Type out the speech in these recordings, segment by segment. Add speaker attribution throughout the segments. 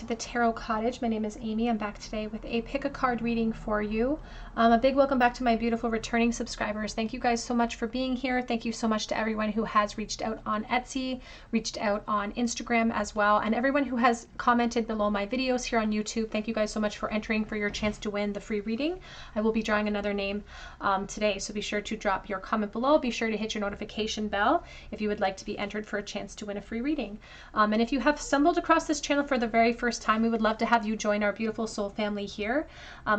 Speaker 1: to the Tarot Cottage. My name is Amy. I'm back today with a pick a card reading for you. A big welcome back to my beautiful returning subscribers. Thank you guys so much for being here. Thank you so much to everyone who has reached out on Etsy, reached out on Instagram as well, and everyone who has commented below my videos here on YouTube. Thank you guys so much for entering for your chance to win the free reading. I will be drawing another name today, so be sure to drop your comment below. Be sure to hit your notification bell if you would like to be entered for a chance to win a free reading. And if you have stumbled across this channel for the very first time, we would love to have you join our beautiful soul family here.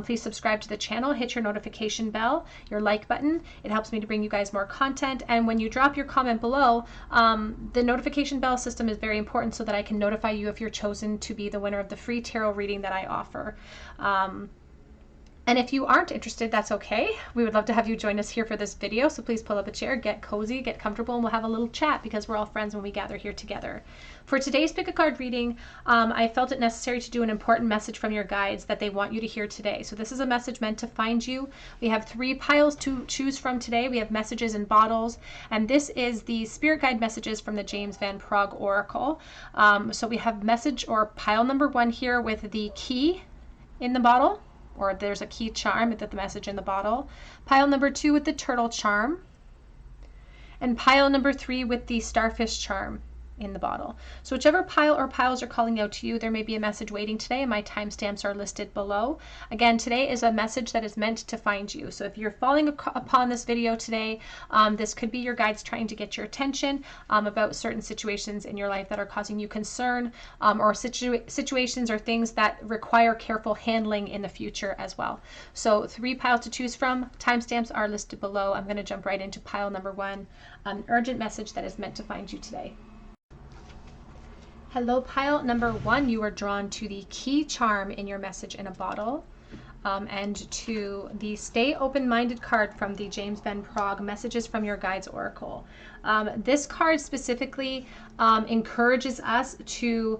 Speaker 1: Please subscribe to the channel, hit your notification bell, your like button. It helps me to bring you guys more content. And when you drop your comment below, the notification bell system is very important so that I can notify you if you're chosen to be the winner of the free tarot reading that I offer. And if you aren't interested, that's okay. We would love to have you join us here for this video. So please pull up a chair, get cozy, get comfortable, and we'll have a little chat because we're all friends when we gather here together. For today's pick a card reading, I felt it necessary to do an important message from your guides that they want you to hear today. So this is a message meant to find you. We have 3 piles to choose from today. We have messages in bottles, and this is the spirit guide messages from the James Van Praagh Oracle. So we have message or pile number 1 here with the key in the bottle, or there's a key charm with the message in the bottle. Pile number 2 with the turtle charm. And pile number 3 with the starfish charm in the bottle. So whichever pile or piles are calling out to you, there may be a message waiting today, and my timestamps are listed below. Again, today is a message that is meant to find you. So if you're falling upon this video today, this could be your guides trying to get your attention about certain situations in your life that are causing you concern, or situations or things that require careful handling in the future as well. So 3 piles to choose from. Timestamps are listed below. I'm going to jump right into pile number 1, an urgent message that is meant to find you today. Hello, pile number 1. You are drawn to the key charm in your message in a bottle, and to the stay open-minded card from the James Van Praagh messages from your guides oracle. This card specifically encourages us to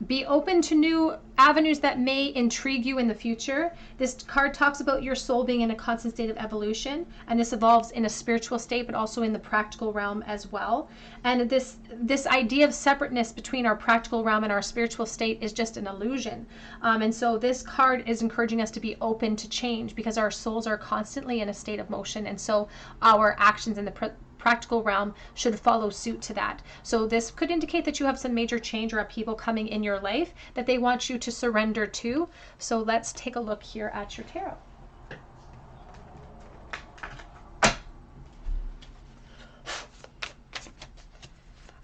Speaker 1: be open to new avenues that may intrigue you in the future. This card talks about your soul being in a constant state of evolution, and this evolves in a spiritual state, but also in the practical realm as well. And this idea of separateness between our practical realm and our spiritual state is just an illusion. And so this card is encouraging us to be open to change because our souls are constantly in a state of motion, and so our actions in the practical realm should follow suit to that. So this could indicate that you have some major change or upheaval coming in your life that they want you to surrender to. So let's take a look here at your tarot.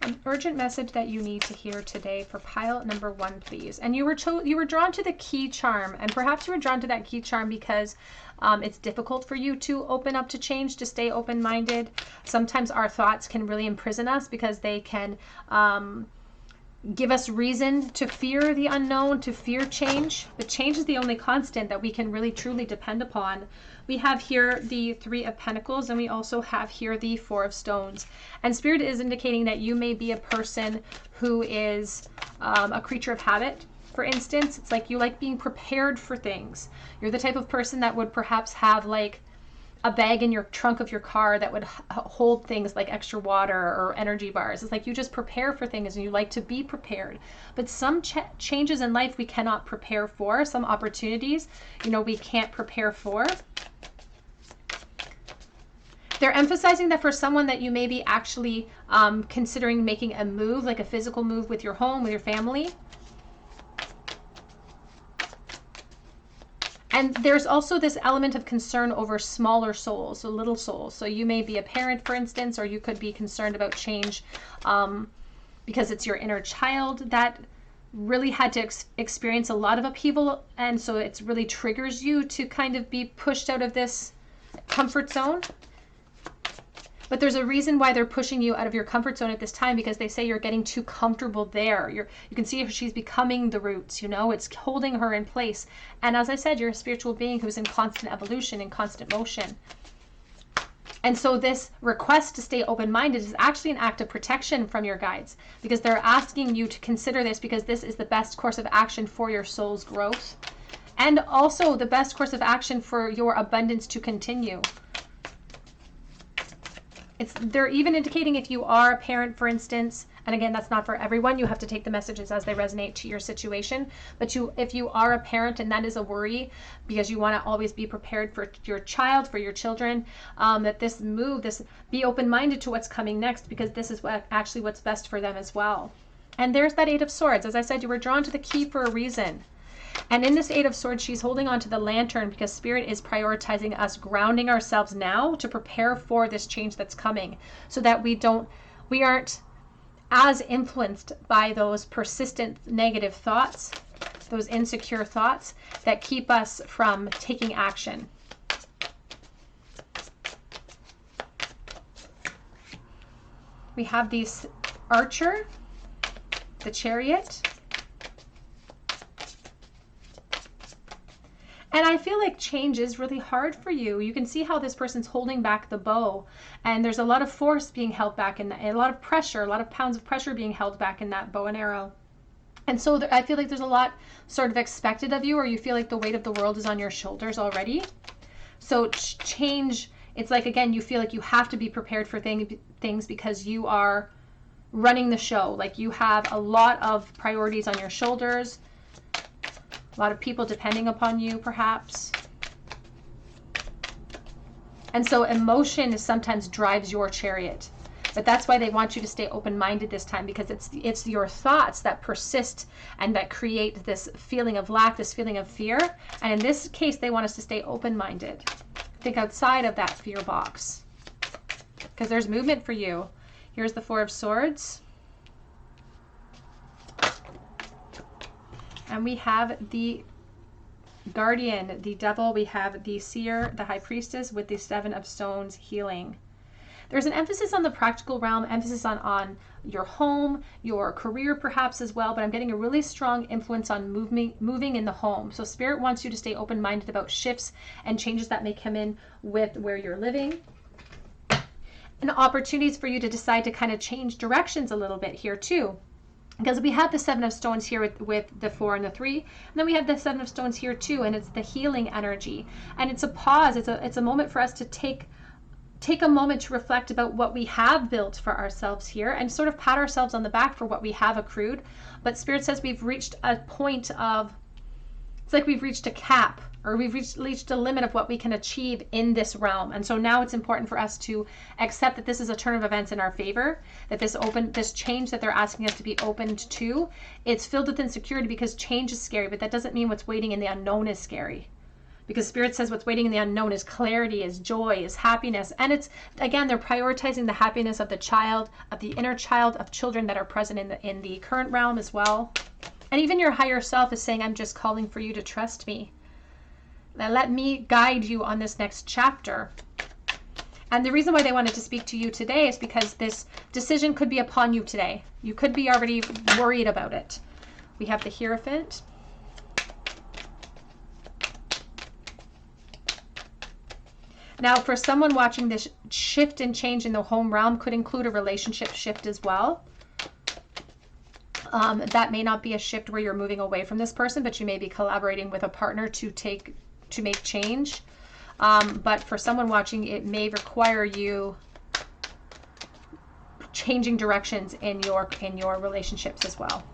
Speaker 1: An urgent message that you need to hear today for pile number 1, please. And you were drawn to the key charm, and perhaps you were drawn to that key charm because it's difficult for you to open up to change, to stay open-minded. Sometimes our thoughts can really imprison us because they can give us reason to fear the unknown, to fear change. But change is the only constant that we can really truly depend upon. We have here the 3 of Pentacles, and we also have here the 4 of Stones. And Spirit is indicating that you may be a person who is a creature of habit. For instance, it's like you like being prepared for things. You're the type of person that would perhaps have like a bag in your trunk of your car that would hold things like extra water or energy bars. It's like you just prepare for things and you like to be prepared. But some changes in life we cannot prepare for. Some opportunities, we can't prepare for. They're emphasizing that for someone that you may be actually considering making a move, like a physical move with your home, with your family. And there's also this element of concern over smaller souls, so little souls. So you may be a parent, for instance, or you could be concerned about change because it's your inner child that really had to experience a lot of upheaval. And so it really triggers you to kind of be pushed out of this comfort zone. But there's a reason why they're pushing you out of your comfort zone at this time, because they say you're getting too comfortable there. You can see if she's becoming the roots, it's holding her in place. And as I said, you're a spiritual being who's in constant evolution, in constant motion. And so this request to stay open-minded is actually an act of protection from your guides, because they're asking you to consider this because this is the best course of action for your soul's growth, and also the best course of action for your abundance to continue. They're even indicating if you are a parent, for instance, And again, that's not for everyone. You have to take the messages as they resonate to your situation. But if you are a parent and that is a worry because you want to always be prepared for your child, for your children, that be open-minded to what's coming next, because this is what's best for them as well. And there's that Eight of Swords. As I said, you were drawn to the key for a reason. And in this Eight of Swords, she's holding on to the lantern because Spirit is prioritizing us grounding ourselves now to prepare for this change that's coming, so that we aren't as influenced by those persistent negative thoughts, those insecure thoughts that keep us from taking action. We have the Archer, the Chariot. And I feel like change is really hard for you. You can see how this person's holding back the bow, and there's a lot of force being held back and a lot of pressure, a lot of pounds of pressure being held back in that bow and arrow. And so I feel like there's a lot sort of expected of you, or you feel like the weight of the world is on your shoulders already. So change, it's like, again, you feel like you have to be prepared for things because you are running the show. Like you have a lot of priorities on your shoulders. A lot of people depending upon you, perhaps. And so emotion sometimes drives your chariot. But that's why they want you to stay open-minded this time, because it's your thoughts that persist and that create this feeling of lack, this feeling of fear. And in this case, they want us to stay open-minded. Think outside of that fear box, because there's movement for you. Here's the Four of Swords. And we have the Guardian, the Devil. We have the Seer, the High Priestess, with the Seven of Stones, healing. There's an emphasis on the practical realm, emphasis on your home, your career perhaps as well, but I'm getting a really strong influence on moving in the home. So Spirit wants you to stay open-minded about shifts and changes that may come in with where you're living. And opportunities for you to decide to kind of change directions a little bit here too. Because we have the Seven of Stones here with the 4 and the 3, and then we have the Seven of Stones here too, and it's the healing energy. And it's a pause, it's a moment for us to take a moment to reflect about what we have built for ourselves here and sort of pat ourselves on the back for what we have accrued. But Spirit says we've reached a point of, it's like we've reached a cap, or we've reached a limit of what we can achieve in this realm. And so now it's important for us to accept that this is a turn of events in our favor, that this change that they're asking us to be open to, it's filled with insecurity because change is scary, but that doesn't mean what's waiting in the unknown is scary. Because Spirit says what's waiting in the unknown is clarity, is joy, is happiness. And it's, again, they're prioritizing the happiness of the child, of the inner child, of children that are present in the current realm as well. And even your higher self is saying, I'm just calling for you to trust me. Now let me guide you on this next chapter. And the reason why they wanted to speak to you today is because this decision could be upon you today. You could be already worried about it. We have the Hierophant. Now, for someone watching, this shift and change in the home realm could include a relationship shift as well. That may not be a shift where you're moving away from this person, but you may be collaborating with a partner to make change. But for someone watching, it may require you changing directions in your relationships as well.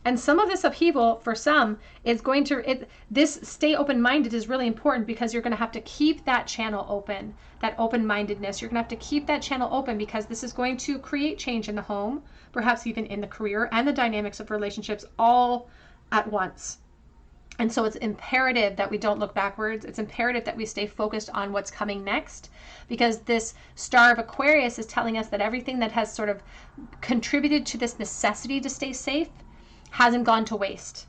Speaker 1: And some of this upheaval for some is going to, this stay open-minded is really important, because you're going to have to keep that channel open, that open-mindedness. You're going to have to keep that channel open, because this is going to create change in the home, perhaps even in the career and the dynamics of relationships all at once. And so it's imperative that we don't look backwards. It's imperative that we stay focused on what's coming next, because this Star of Aquarius is telling us that everything that has sort of contributed to this necessity to stay safe hasn't gone to waste.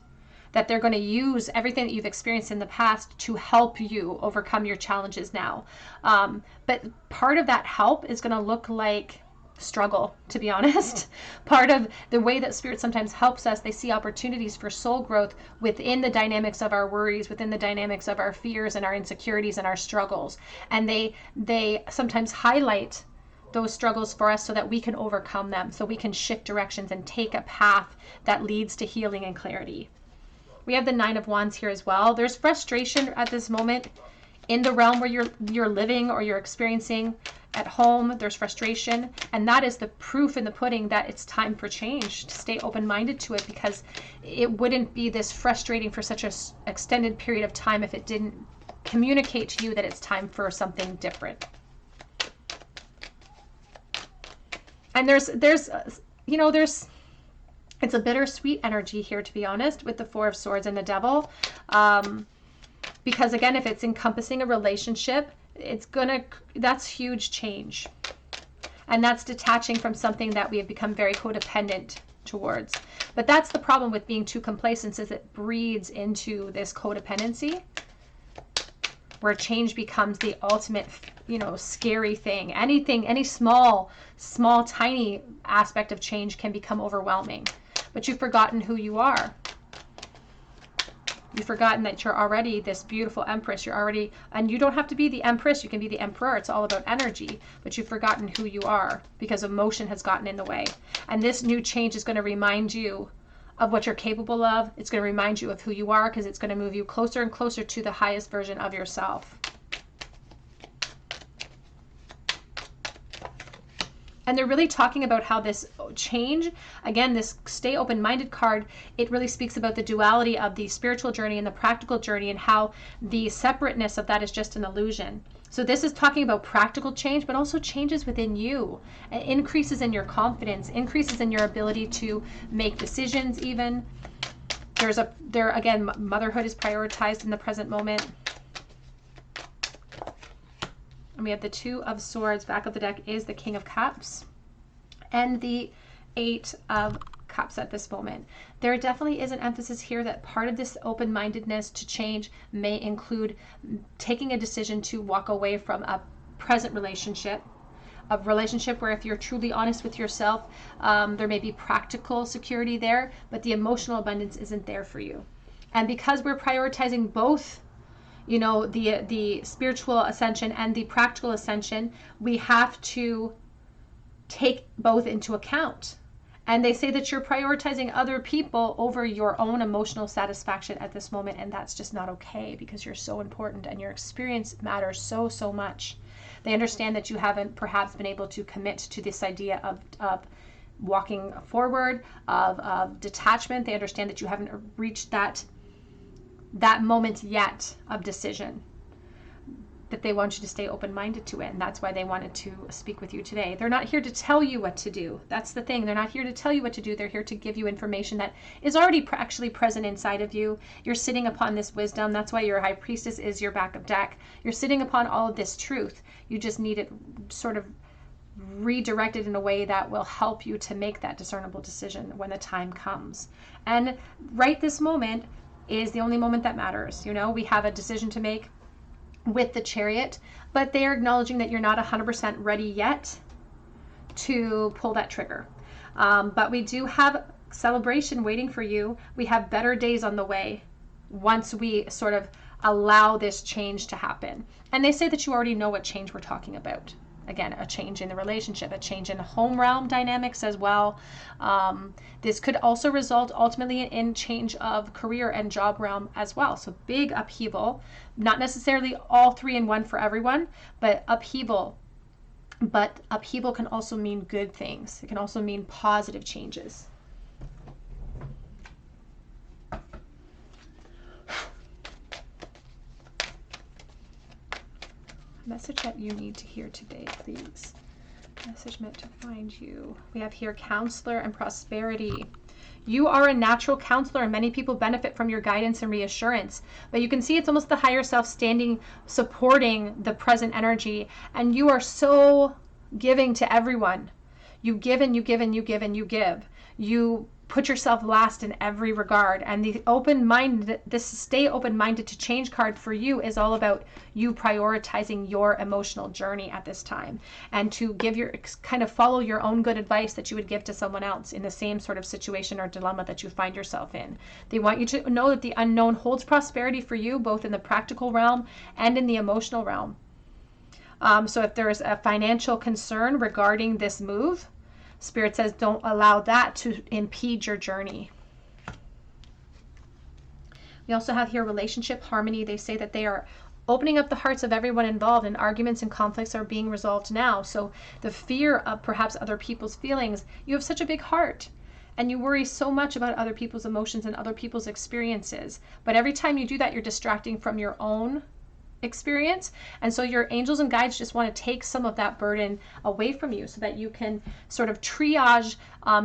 Speaker 1: That they're going to use everything that you've experienced in the past to help you overcome your challenges now. But part of that help is going to look like struggle, to be honest. Part of the way that Spirit sometimes helps us, they see opportunities for soul growth within the dynamics of our worries, within the dynamics of our fears and our insecurities and our struggles. And they sometimes highlight those struggles for us so that we can overcome them, so we can shift directions and take a path that leads to healing and clarity. We have the Nine of Wands here as well. There's frustration at this moment in the realm where you're living or you're experiencing. At home, there's frustration, and that is the proof in the pudding that it's time for change. To stay open-minded to it, because it wouldn't be this frustrating for such an extended period of time if it didn't communicate to you that it's time for something different. And there's it's a bittersweet energy here, to be honest, with the Four of Swords and the Devil. Because again, if it's encompassing a relationship, that's huge change. And that's detaching from something that we have become very codependent towards. But that's the problem with being too complacent, is it breeds into this codependency, where change becomes the ultimate, scary thing. Any small, tiny aspect of change can become overwhelming. But you've forgotten who you are. You've forgotten that you're already this beautiful Empress. And you don't have to be the Empress. You can be the Emperor. It's all about energy. But you've forgotten who you are because emotion has gotten in the way. And this new change is going to remind you of what you're capable of. It's going to remind you of who you are, because it's going to move you closer and closer to the highest version of yourself. And they're really talking about how this change, again, this stay open-minded card, it really speaks about the duality of the spiritual journey and the practical journey, and how the separateness of that is just an illusion. So this is talking about practical change, but also changes within you, increases in your confidence, increases in your ability to make decisions even. Again, motherhood is prioritized in the present moment. And we have the Two of Swords. Back of the deck is the King of Cups and the Eight of Cups at this moment. There definitely is an emphasis here that part of this open-mindedness to change may include taking a decision to walk away from a present relationship, a relationship where, if you're truly honest with yourself, there may be practical security there, but the emotional abundance isn't there for you. And because we're prioritizing both, the spiritual ascension and the practical ascension, we have to take both into account. And they say that you're prioritizing other people over your own emotional satisfaction at this moment, and that's just not okay, because you're so important and your experience matters so, so much. They understand that you haven't perhaps been able to commit to this idea of walking forward, of detachment. They understand that you haven't reached that moment yet of decision, that they want you to stay open-minded to it. And that's why they wanted to speak with you today. They're not here to tell you what to do. That's the thing. They're not here to tell you what to do. They're here to give you information that is already actually present inside of you. You're sitting upon this wisdom. That's why your High Priestess is your back of deck. You're sitting upon all of this truth. You just need it sort of redirected in a way that will help you to make that discernible decision when the time comes. And right this moment is the only moment that matters. We have a decision to make with the Chariot, but they are acknowledging that you're not 100% ready yet to pull that trigger. But we do have celebration waiting for you. We have better days on the way once we sort of allow this change to happen. And they say that you already know what change we're talking about. Again, a change in the relationship, a change in home realm dynamics as well. This could also result ultimately in change of career and job realm as well. So big upheaval, not necessarily all three in one for everyone, but upheaval. But upheaval can also mean good things. It can also mean positive changes. Message that you need to hear today, please. Message meant to find you. We have here counselor and prosperity. You are a natural counselor, and many people benefit from your guidance and reassurance. But you can see it's almost the higher self standing, supporting the present energy. And you are so giving to everyone. You give and you give and you give and you give. You put yourself last in every regard. And the open-minded, this stay open-minded to change card for you is all about you prioritizing your emotional journey at this time, and to give kind of follow your own good advice that you would give to someone else in the same sort of situation or dilemma that you find yourself in. They want you to know that the unknown holds prosperity for you, both in the practical realm and in the emotional realm. So if there is a financial concern regarding this move, Spirit says don't allow that to impede your journey. We also have here relationship harmony. They say that they are opening up the hearts of everyone involved, and arguments and conflicts are being resolved now. So the fear of perhaps other people's feelings, you have such a big heart and you worry so much about other people's emotions and other people's experiences. But every time you do that, you're distracting from your own experience. And so your angels and guides just want to take some of that burden away from you so that you can sort of triage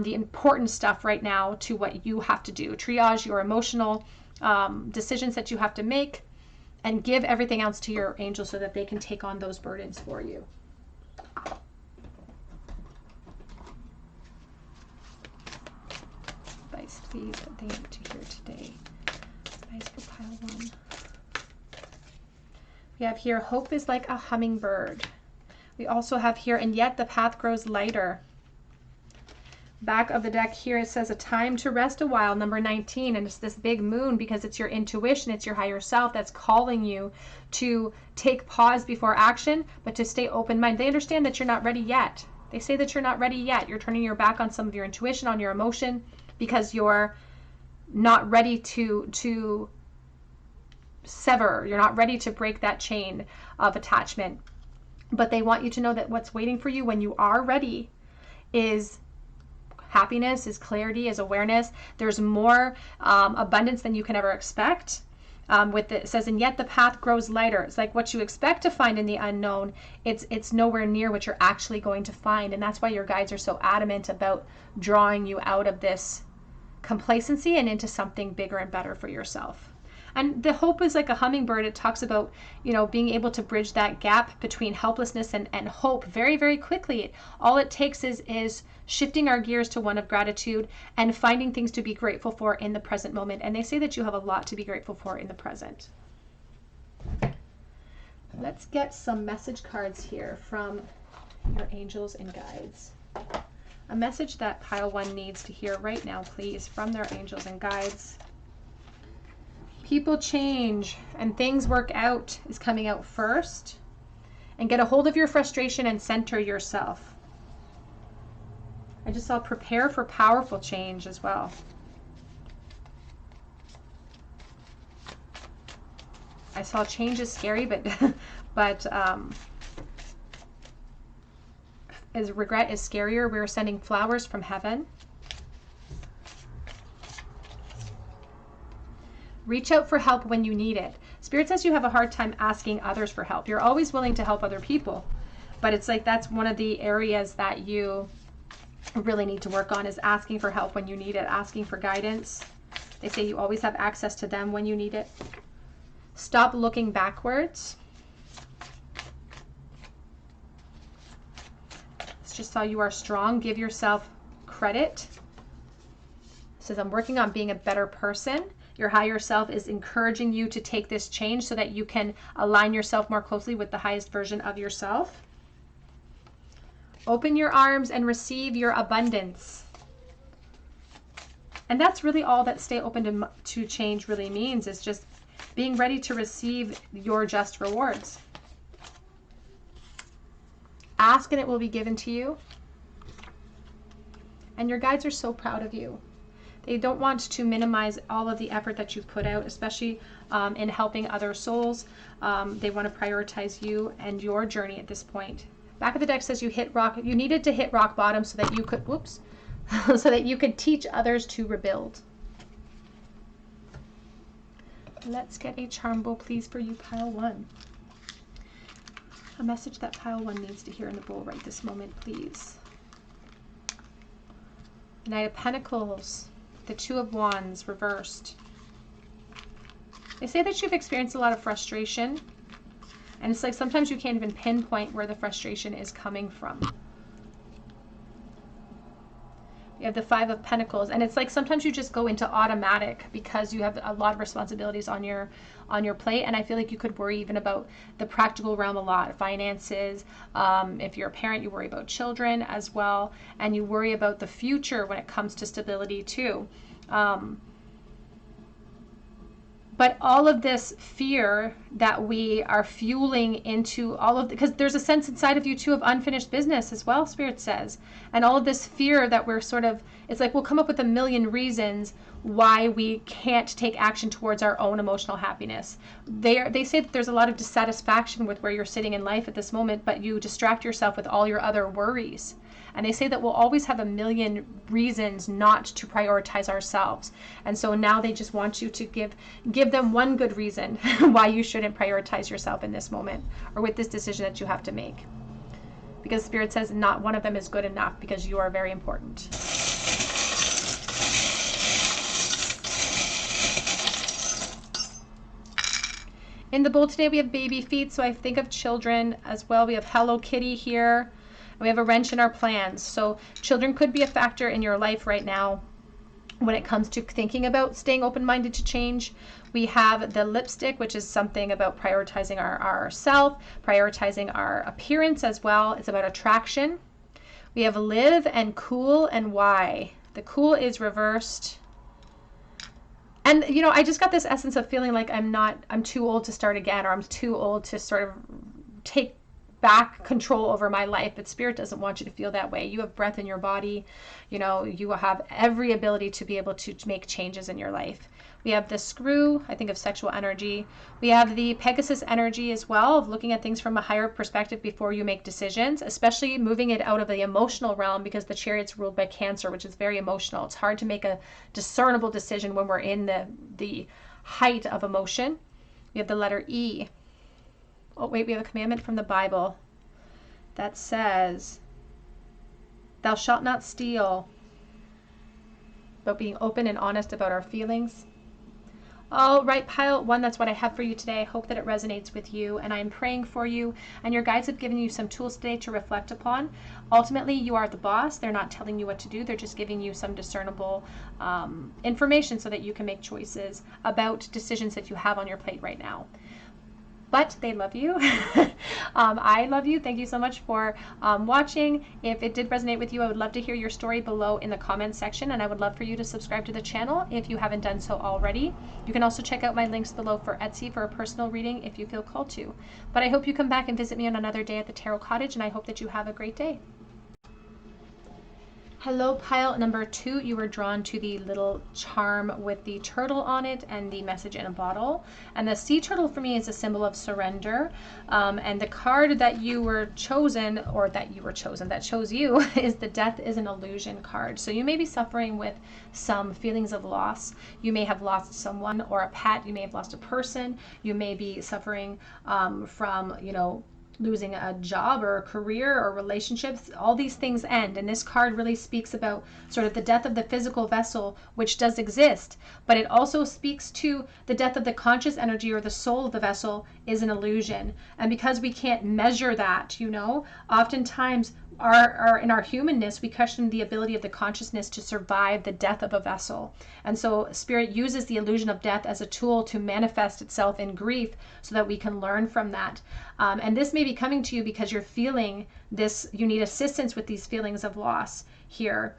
Speaker 1: the important stuff right now to what you have to do. Triage your emotional decisions that you have to make, and give everything else to your angels so that they can take on those burdens for you. Advice, please, that they need to hear today. Advice for pile 1. We have here, hope is like a hummingbird. We also have here, and yet the path grows lighter. Back of the deck here, it says a time to rest a while, number 19, and it's this big moon because it's your intuition, it's your higher self that's calling you to take pause before action, but to stay open-minded. They understand that you're not ready yet. They say that you're not ready yet. You're turning your back on some of your intuition, on your emotion, because you're not ready to sever. You're not ready to break that chain of attachment. But they want you to know that what's waiting for you when you are ready is happiness, is clarity, is awareness. There's more abundance than you can ever expect. It says, and yet the path grows lighter. It's like what you expect to find in the unknown, it's nowhere near what you're actually going to find. And that's why your guides are so adamant about drawing you out of this complacency and into something bigger and better for yourself. And the hope is like a hummingbird. It talks about, being able to bridge that gap between helplessness and hope very, very quickly. All it takes is shifting our gears to one of gratitude and finding things to be grateful for in the present moment. And they say that you have a lot to be grateful for in the present. Let's get some message cards here from your angels and guides. A message that pile 1 needs to hear right now, please, from their angels and guides. People change and things work out is coming out first. And get a hold of your frustration and center yourself. I just saw prepare for powerful change as well. I saw change is scary, but as regret is scarier, we're sending flowers from heaven. Reach out for help when you need it. Spirit says you have a hard time asking others for help. You're always willing to help other people, but it's like that's one of the areas that you really need to work on, is asking for help when you need it, asking for guidance. They say you always have access to them when you need it. Stop looking backwards. It's just how you are strong. Give yourself credit. It says, I'm working on being a better person. Your higher self is encouraging you to take this change so that you can align yourself more closely with the highest version of yourself. Open your arms and receive your abundance. And that's really all that stay open to change really means, is just being ready to receive your just rewards. Ask and it will be given to you. And your guides are so proud of you. They don't want to minimize all of the effort that you've put out, especially in helping other souls. They want to prioritize you and your journey at this point. Back of the deck says you needed to hit rock bottom so that you could, so that you could teach others to rebuild. Let's get a charm bowl, please, for you, pile 1. A message that pile 1 needs to hear in the bowl right this moment, please. Knight of Pentacles. The Two of Wands reversed. They say that you've experienced a lot of frustration, and it's like sometimes you can't even pinpoint where the frustration is coming from. You have the Five of Pentacles, and it's like sometimes you just go into automatic because you have a lot of responsibilities on your plate, and I feel like you could worry even about the practical realm a lot, finances. If you're a parent, you worry about children as well, and you worry about the future when it comes to stability too. But all of this fear that we are fueling into all of, because there's a sense inside of you too of unfinished business as well, Spirit says. And all of this fear that we're sort of, it's like we'll come up with a million reasons why we can't take action towards our own emotional happiness. They say that there's a lot of dissatisfaction with where you're sitting in life at this moment, but you distract yourself with all your other worries. And they say that we'll always have a million reasons not to prioritize ourselves. And so now they just want you to give them one good reason why you shouldn't prioritize yourself in this moment or with this decision that you have to make. Because Spirit says not one of them is good enough because you are very important. In the bowl today, we have baby feet, so I think of children as well. We have Hello Kitty here. We have a wrench in our plans. So children could be a factor in your life right now when it comes to thinking about staying open-minded to change. We have the lipstick, which is something about prioritizing our self, prioritizing our appearance as well. It's about attraction. We have live and cool and why. The cool is reversed. And, you know, I just got this essence of feeling like I'm too old to start again, or I'm too old to sort of take back control over my life. But Spirit doesn't want you to feel that way. You have breath in your body. You know, you have every ability to be able to make changes in your life. We have the screw, I think of sexual energy. We have the Pegasus energy as well, of looking at things from a higher perspective before you make decisions, especially moving it out of the emotional realm, because the Chariot's ruled by Cancer, which is very emotional. It's hard to make a discernible decision when we're in the height of emotion. We have the letter E. Oh, wait, we have a commandment from the Bible that says, thou shalt not steal, about being open and honest about our feelings. All right, pile one, that's what I have for you today. I hope that it resonates with you, and I'm praying for you, and your guides have given you some tools today to reflect upon. Ultimately, you are the boss. They're not telling you what to do. They're just giving you some discernible information so that you can make choices about decisions that you have on your plate right now. But they love you. I love you. Thank you so much for watching. If it did resonate with you, I would love to hear your story below in the comments section, and I would love for you to subscribe to the channel if you haven't done so already. You can also check out my links below for Etsy for a personal reading if you feel called to. But I hope you come back and visit me on another day at the Tarot Cottage, and I hope that you have a great day. Hello, pile number 2. You were drawn to the little charm with the turtle on it and the message in a bottle. And the sea turtle for me is a symbol of surrender. And the card that you were chosen, or that chose you, is the Death is an Illusion card. So you may be suffering with some feelings of loss. You may have lost someone or a pet. You may have lost a person. You may be suffering from, you know, losing a job or a career or relationships. All these things end, and this card really speaks about sort of the death of the physical vessel, which does exist, but it also speaks to the death of the conscious energy, or the soul of the vessel is an illusion. And because we can't measure that, you know, oftentimes in our humanness, we question the ability of the consciousness to survive the death of a vessel. And so Spirit uses the illusion of death as a tool to manifest itself in grief so that we can learn from that. And this may be coming to you because you're feeling this, you need assistance with these feelings of loss here.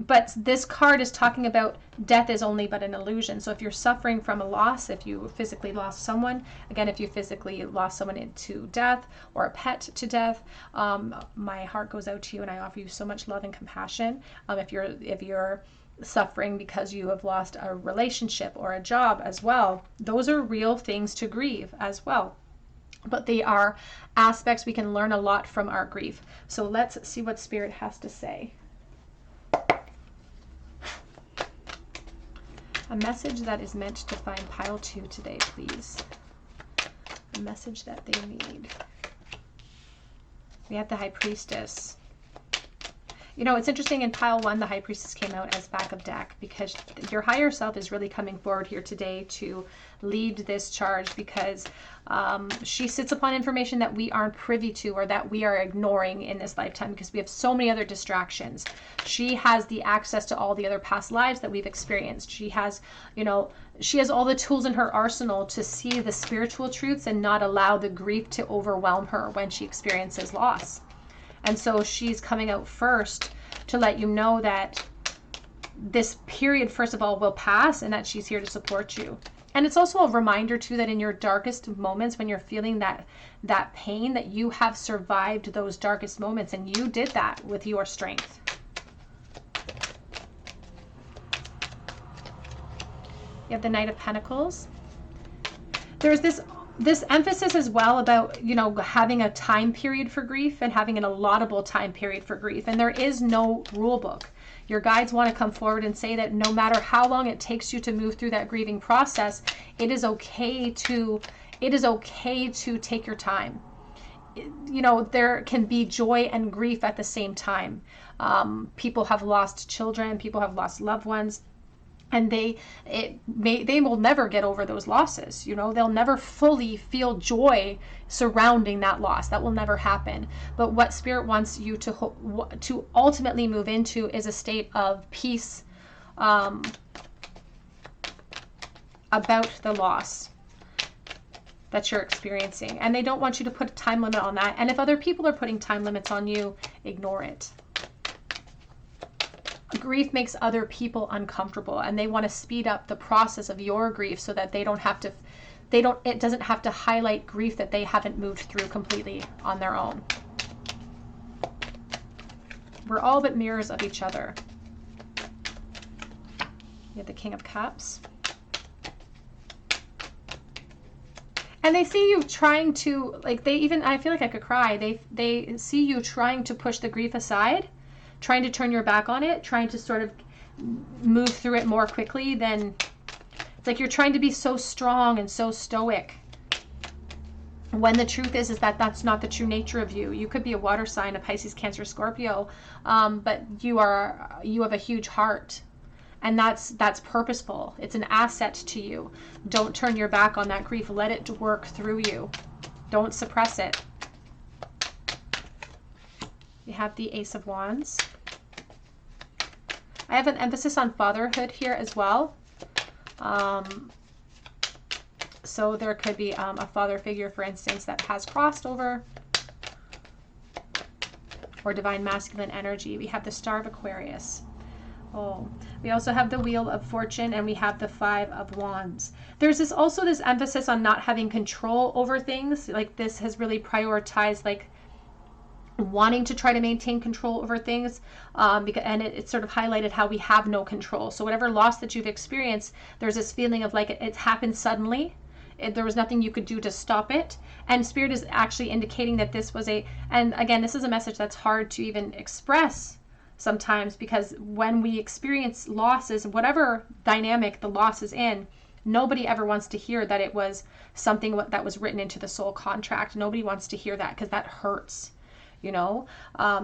Speaker 1: But this card is talking about death is only but an illusion. So if you're suffering from a loss, if you physically lost someone, again, if you physically lost someone into death or a pet to death, my heart goes out to you, and I offer you so much love and compassion. If you're suffering because you have lost a relationship or a job as well, those are real things to grieve as well. But they are aspects we can learn a lot from our grief. So let's see what Spirit has to say. A message that is meant to find pile 2 today, please. A message that they need. We have the High Priestess. You know, it's interesting, in pile 1, the High Priestess came out as back of deck, because your higher self is really coming forward here today to lead this charge, because she sits upon information that we aren't privy to, or that we are ignoring in this lifetime, because we have so many other distractions. She has the access to all the other past lives that we've experienced. She has, you know, she has all the tools in her arsenal to see the spiritual truths and not allow the grief to overwhelm her when she experiences loss. And so she's coming out first to let you know that this period, first of all, will pass, and that she's here to support you. And it's also a reminder too that in your darkest moments, when you're feeling that pain, that you have survived those darkest moments, and you did that with your strength. You have the Knight of Pentacles. There's this emphasis as well about, you know, having a time period for grief and having an allotable time period for grief. And there is no rule book. Your guides want to come forward and say that no matter how long it takes you to move through that grieving process, it is okay to take your time. You know, there can be joy and grief at the same time. People have lost children, people have lost loved ones, and they will never get over those losses. You know, they'll never fully feel joy surrounding that loss. That will never happen. But what Spirit wants you to ultimately move into is a state of peace about the loss that you're experiencing. And they don't want you to put a time limit on that. And if other people are putting time limits on you, ignore it. Grief makes other people uncomfortable, and they want to speed up the process of your grief so that it doesn't have to highlight grief that they haven't moved through completely on their own. We're all but mirrors of each other. You have the King of Cups. And they see you trying to, like, I feel like I could cry. They see you trying to push the grief aside, trying to turn your back on it, trying to sort of move through it more quickly than, it's like you're trying to be so strong and so stoic. When the truth is that that's not the true nature of you. You could be a water sign, a Pisces, Cancer, Scorpio, but you have a huge heart, and that's purposeful. It's an asset to you. Don't turn your back on that grief. Let it work through you. Don't suppress it. You have the Ace of Wands. I have an emphasis on fatherhood here as well. So there could be a father figure, for instance, that has crossed over, or divine masculine energy. We have the Star of Aquarius. Oh, we also have the Wheel of Fortune, and we have the Five of Wands. There's also this emphasis on not having control over things. Like, this has really prioritized, like, wanting to try to maintain control over things, and it sort of highlighted how we have no control. So whatever loss that you've experienced, there's this feeling of like it happened suddenly. There was nothing you could do to stop it. And Spirit is actually indicating that this was and again, this is a message that's hard to even express sometimes, because when we experience losses, whatever dynamic the loss is in, nobody ever wants to hear that it was something that was written into the soul contract. Nobody wants to hear that, because that hurts. You know,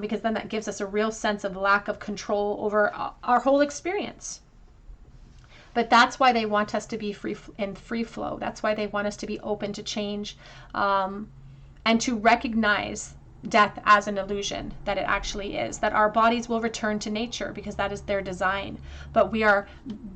Speaker 1: because then that gives us a real sense of lack of control over our whole experience. But that's why they want us to be free flow. That's why they want us to be open to change, and to recognize death as an illusion, that it actually is, that our bodies will return to nature because that is their design. But we are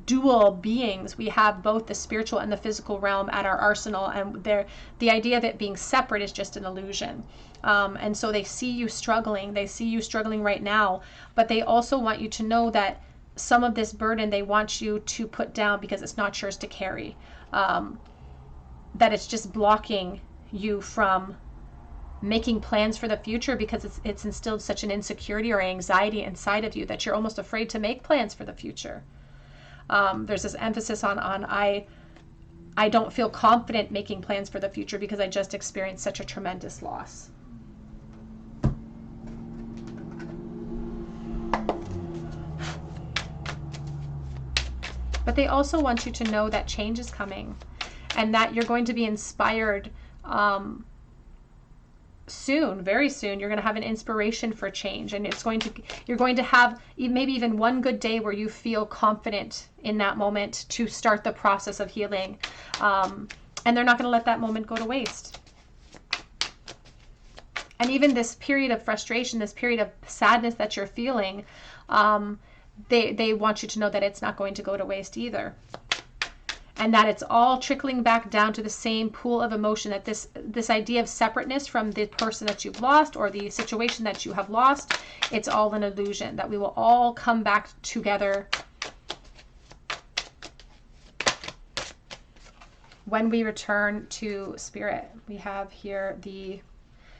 Speaker 1: dual beings. We have both the spiritual and the physical realm at our arsenal, and the idea of it being separate is just an illusion. And so they see you struggling. They see you struggling right now, but they also want you to know that some of this burden they want you to put down because it's not yours to carry. That it's just blocking you from making plans for the future, because it's instilled such an insecurity or anxiety inside of you that you're almost afraid to make plans for the future. There's this emphasis on I don't feel confident making plans for the future because I just experienced such a tremendous loss. But they also want you to know that change is coming, and that you're going to be inspired soon, very soon. You're going to have an inspiration for change, and you're going to have maybe even one good day where you feel confident in that moment to start the process of healing. And they're not going to let that moment go to waste. And even this period of frustration, this period of sadness that you're feeling, they want you to know that it's not going to go to waste either. And that it's all trickling back down to the same pool of emotion, that this idea of separateness from the person that you've lost or the situation that you have lost, it's all an illusion, that we will all come back together. when we return to Spirit. We have here the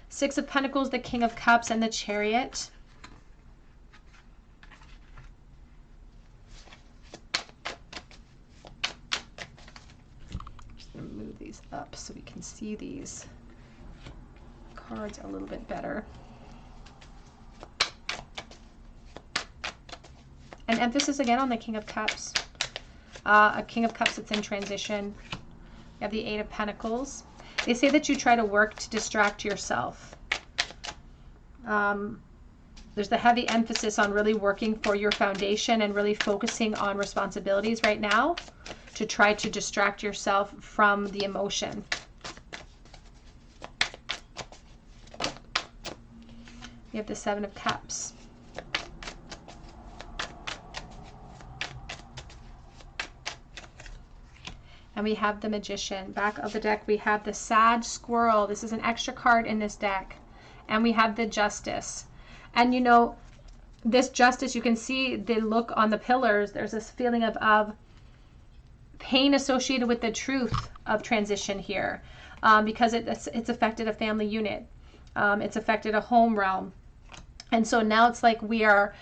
Speaker 1: Six of Pentacles, the King of Cups, and the Chariot. Just going to move these up so we can see these cards a little bit better. An emphasis again on the King of Cups. A King of Cups that's in transition. You have the Eight of Pentacles. They say that you try to work to distract yourself. There's the heavy emphasis on really working for your foundation and really focusing on responsibilities right now to try to distract yourself from the emotion. You have the Seven of Cups. And we have the Magician. Back of the deck, we have the Sad Squirrel. This is an extra card in this deck. And we have the Justice. And you know, this Justice, you can see the look on the pillars. There's this feeling of pain associated with the truth of transition here. Because it's affected a family unit. It's affected a home realm. And so now it's like we are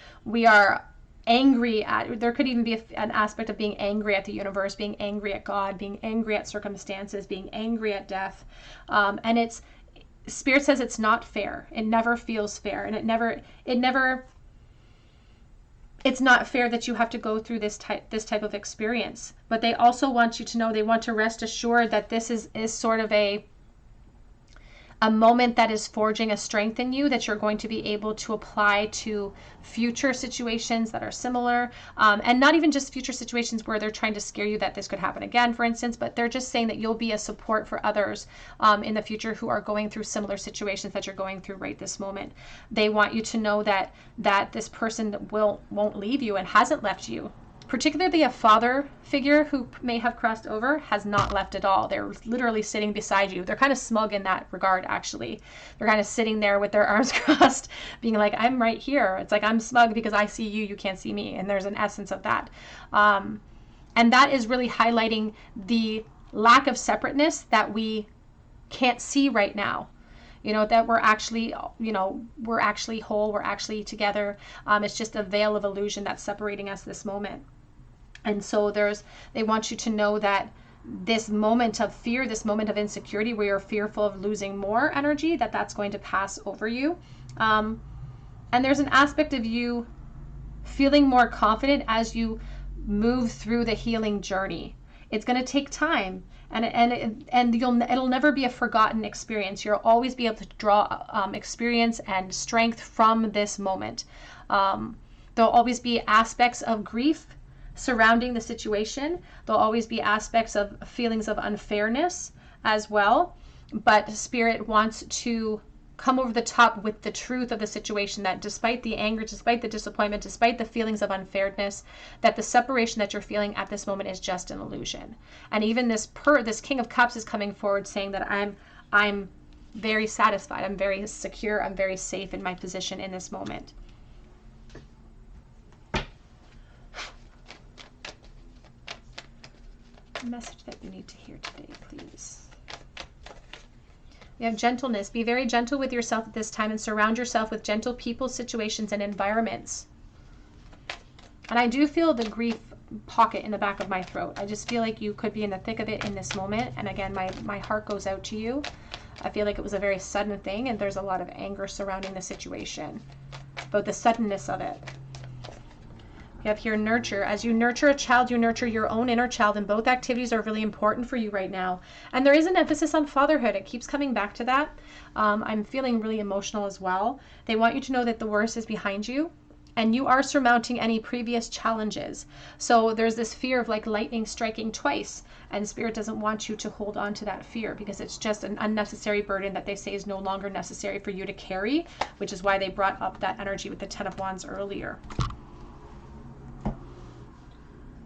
Speaker 1: angry at, there could even be an aspect of being angry at the universe, being angry at God, being angry at circumstances, being angry at death. And Spirit says it's not fair. It never feels fair. And it's not fair that you have to go through this type of experience. But they also want you to know, they want to rest assured that this is sort of a moment that is forging a strength in you that you're going to be able to apply to future situations that are similar. And not even just future situations where they're trying to scare you that this could happen again, for instance, but they're just saying that you'll be a support for others in the future who are going through similar situations that you're going through right this moment. They want you to know that this person won't leave you and hasn't left you. Particularly a father figure who may have crossed over has not left at all. They're literally sitting beside you. They're kind of smug in that regard, actually. They're kind of sitting there with their arms crossed, being like, I'm right here. It's like, I'm smug because I see you, you can't see me. And there's an essence of that. And that is really highlighting the lack of separateness that we can't see right now. You know, that we're actually, we're actually whole, we're actually together. It's just a veil of illusion that's separating us this moment. And so they want you to know that this moment of fear, this moment of insecurity where you're fearful of losing more energy, that's going to pass over you. And there's an aspect of you feeling more confident as you move through the healing journey. It's going to take time, and it'll never be a forgotten experience. You'll always be able to draw experience and strength from this moment. There'll always be aspects of grief surrounding the situation. There'll always be aspects of feelings of unfairness as well. But Spirit wants to come over the top with the truth of the situation, that despite the anger, despite the disappointment, despite the feelings of unfairness, that the separation that you're feeling at this moment is just an illusion. And even this King of Cups is coming forward saying that I'm very satisfied, I'm very secure, I'm very safe in my position in this moment. Message that you need to hear today, please. We have gentleness. Be very gentle with yourself at this time and surround yourself with gentle people, situations, and environments. And I do feel the grief pocket in the back of my throat. I just feel like you could be in the thick of it in this moment. And again, my heart goes out to you. I feel like it was a very sudden thing, and there's a lot of anger surrounding the situation, but the suddenness of it. You have here nurture. As you nurture a child, you nurture your own inner child, and both activities are really important for you right now. And there is an emphasis on fatherhood. It keeps coming back to that. I'm feeling really emotional as well. They want you to know that the worst is behind you, and you are surmounting any previous challenges. So there's this fear of like lightning striking twice, and Spirit doesn't want you to hold on to that fear because it's just an unnecessary burden that they say is no longer necessary for you to carry, which is why they brought up that energy with the Ten of Wands earlier.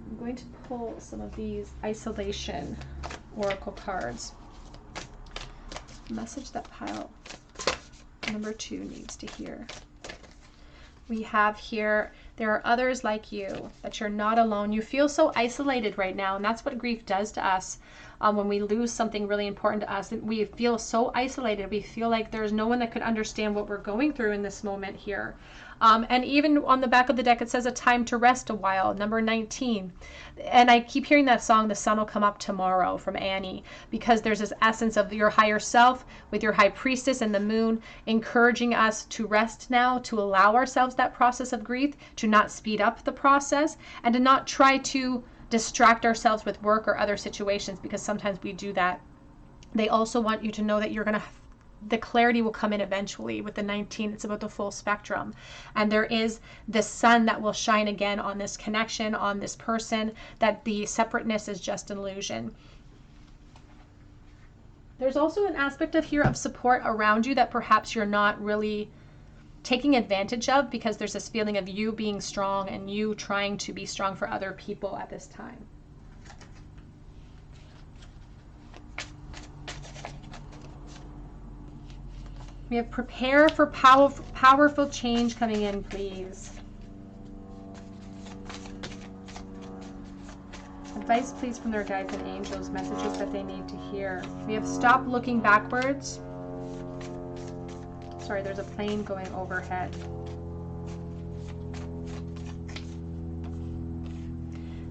Speaker 1: I'm going to pull some of these isolation oracle cards. Message that pile number 2 needs to hear. We have here There are others like you, that you're not alone. You feel so isolated right now, and that's what grief does to us. When we lose something really important to us, we feel so isolated. We feel like there's no one that could understand what we're going through in this moment here. And even on the back of the deck, it says a time to rest a while, number 19. And I keep hearing that song, The Sun Will Come Up Tomorrow, from Annie, because there's this essence of your higher self with your high priestess and the moon encouraging us to rest now, to allow ourselves that process of grief, to not speed up the process, and to not try to distract ourselves with work or other situations, because sometimes we do that. They also want you to know that the clarity will come in eventually. With the 19, it's about the full spectrum. And there is the sun that will shine again on this connection, on this person, that the separateness is just an illusion. There's also an aspect of here of support around you that perhaps you're not really taking advantage of, because there's this feeling of you being strong and you trying to be strong for other people at this time. We have prepare for powerful change coming in, please. Advice, please, from their guides and angels, messages that they need to hear. We have stop looking backwards. Sorry, there's a plane going overhead.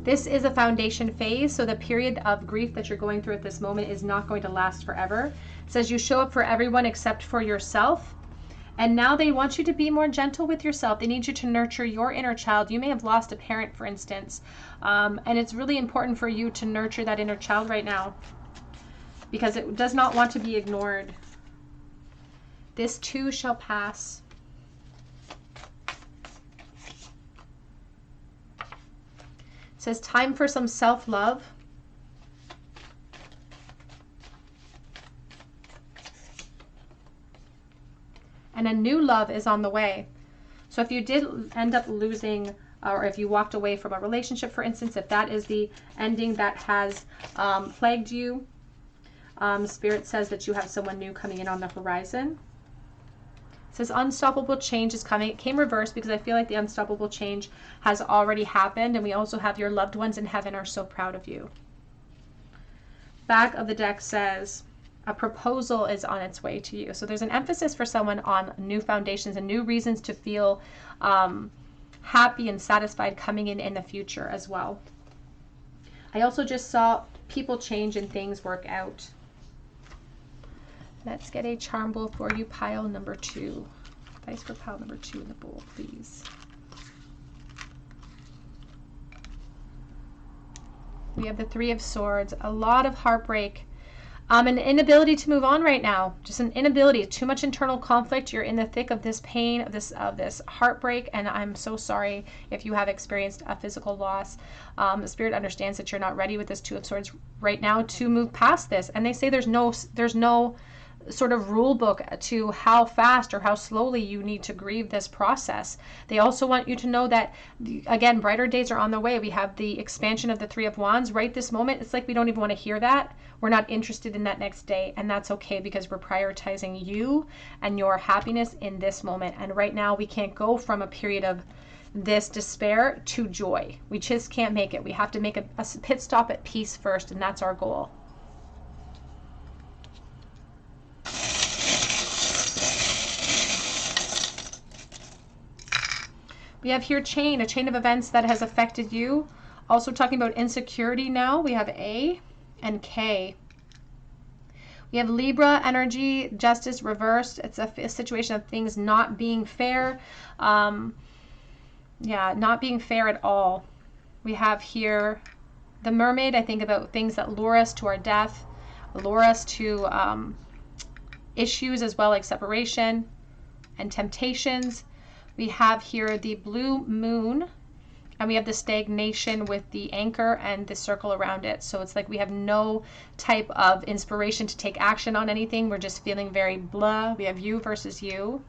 Speaker 1: This is a foundation phase, so the period of grief that you're going through at this moment is not going to last forever. It says you show up for everyone except for yourself. And now they want you to be more gentle with yourself. They need you to nurture your inner child. You may have lost a parent, for instance. And it's really important for you to nurture that inner child right now, because it does not want to be ignored. This too shall pass. It says time for some self-love. And a new love is on the way. So if you did end up losing, or if you walked away from a relationship, for instance, if that is the ending that has plagued you, Spirit says that you have someone new coming in on the horizon. It says unstoppable change is coming. It came reversed because I feel like the unstoppable change has already happened. And we also have your loved ones in heaven are so proud of you. Back of the deck says a proposal is on its way to you. So there's an emphasis for someone on new foundations and new reasons to feel happy and satisfied coming in the future as well. I also just saw people change and things work out. Let's get a charm bowl for you, pile number 2. Advice for pile number 2 in the bowl, please. We have the 3 of Swords, a lot of heartbreak, an inability to move on right now. Just an inability, too much internal conflict. You're in the thick of this pain, of this heartbreak, and I'm so sorry if you have experienced a physical loss. The Spirit understands that you're not ready with this 2 of Swords right now to move past this, and they say there's no sort of rule book to how fast or how slowly you need to grieve this process. They also want you to know that, again, brighter days are on the way. We have the expansion of the 3 of Wands right this moment. It's like we don't even want to hear that. We're not interested in that next day, and that's okay, because we're prioritizing you and your happiness in this moment. And right now we can't go from a period of this despair to joy. We just can't make it. We have to make a pit stop at peace first, and that's our goal. We have here a chain of events that has affected you. Also talking about insecurity now. We have A and K. We have Libra energy, justice reversed. It's a situation of things not being fair. Not being fair at all. We have here the Mermaid. I think about things that lure us to our death, lure us to issues as well, like separation and temptations. We have here the Blue Moon, and we have the stagnation with the anchor and the circle around it. So it's like we have no type of inspiration to take action on anything. We're just feeling very blah. We have you versus you.